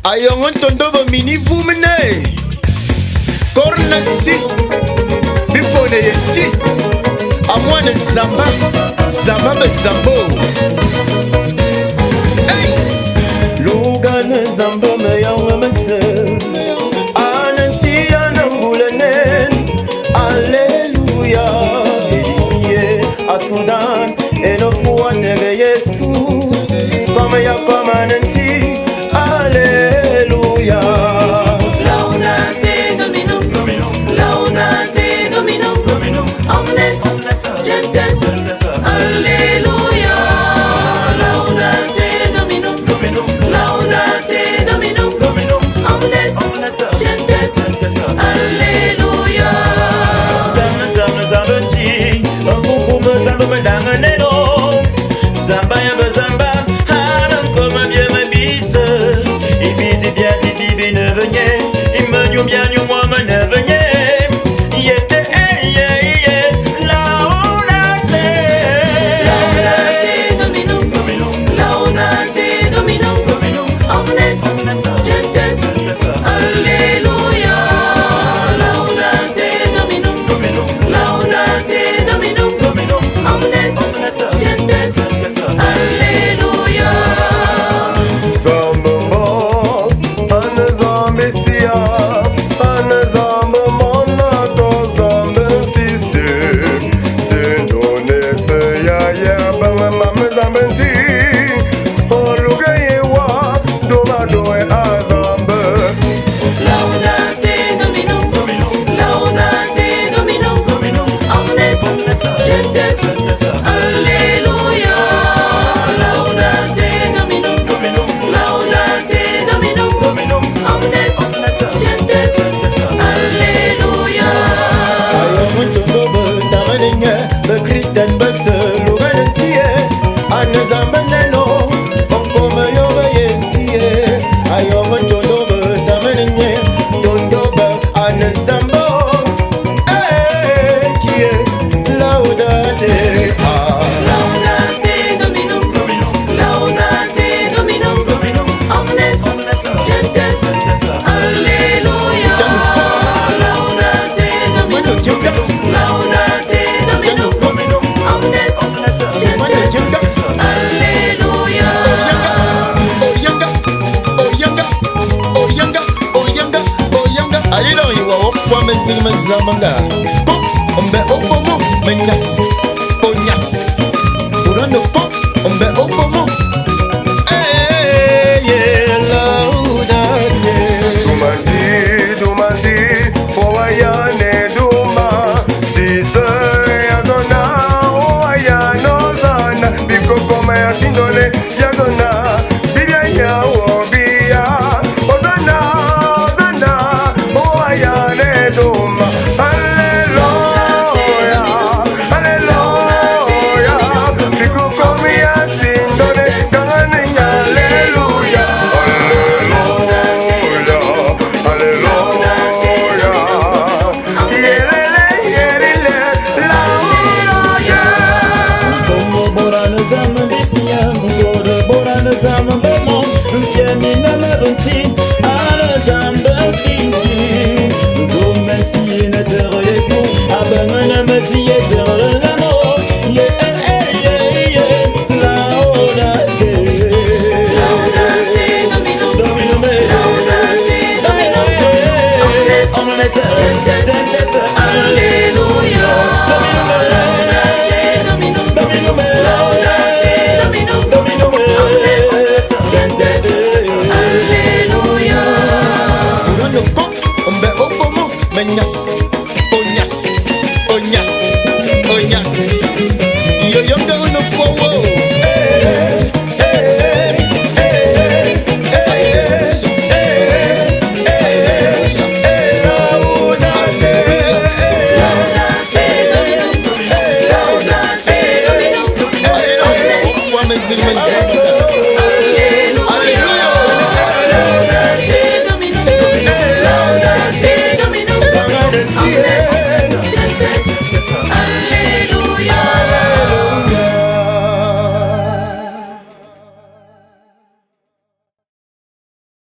Ayongon tondo bo mini vumene Korna si Bifone yeti Amwane zamba Zamba be zambo Hey Lugane zambo me yonga mese Ananti anambulenen Alleluia Editie asudan Enofuwa nege Yesu Kome ya komananti Alleluia Laudate Dominum Laudate Dominum Omnes Gentes Alleluia Laudate Dominum Laudate Dominum Omnes Gentes Alleluia Zamba zambanchi Okukume zamba medanganeno Zamba yamba zamba Hanam koma bien ma bise Ibizi biati bibi ne venye Imenyu bianyu moi me ne venye Yete ye Laudate Laudate Dominum Laudate Dominum Omnes Gentes Alleluia Laudate Dominum Laudate Dominum Omnes Gentes Alleluia Zambambo, ane zambesia, ane zambamona to zambensisi. Sindone se ya banga mame zambenti. Oluge yewa, doma doe azambe. Laudate Dominum Laudate Dominum Omnes Gentes Alleluia Laudate Dominum Laudate Dominum Omnes Gentes Alleluia Ayongon tondo be tamanenye Be Christian be se luganentie Ane zambaneno Onkome yobe yesie Ayongon tondo be tamanenye Tondo be ane zambo Kie laudate Laudate Dominum Laudate Dominum Omnes Gentes Alleluia Laudate Dominum Laudate Dominum Omnes Gentes Alleluia Oyanga Oyanga Oyanga Oyanga Oyanga Ayilo iwa ofwa mezili mezamanga Pop Ombe opomo Menyas Onyas Urano pop Ombe opomo Laudate Dumanzi, wawayane duma. Sise yagona, wawayano zana. Biko kome ya sindole yagona. Bibia ya wobia. Ozana, wawayane duma. Alleluia, alleluia. Biko kome ya sindole kangane ya alleluia. Kongo borana zaman bisiya Ngore borana zaman bemo Mfiemi na mabunti Ala zaman sisi Ngometi na tere yesu Abanga na meti ye tere lano Laudate Laudate Dominum Laudate Dominum Omnes Gentes Alleluia Laudate Dominum Laudate Dominum Omnes Gentes Alleluia Urano pop Ombe opomo Menyas Onyas Onyas Onyas Yoyonga uno fowo Laudate Dominum Laudate Dominum Omnes Mezili mezamanga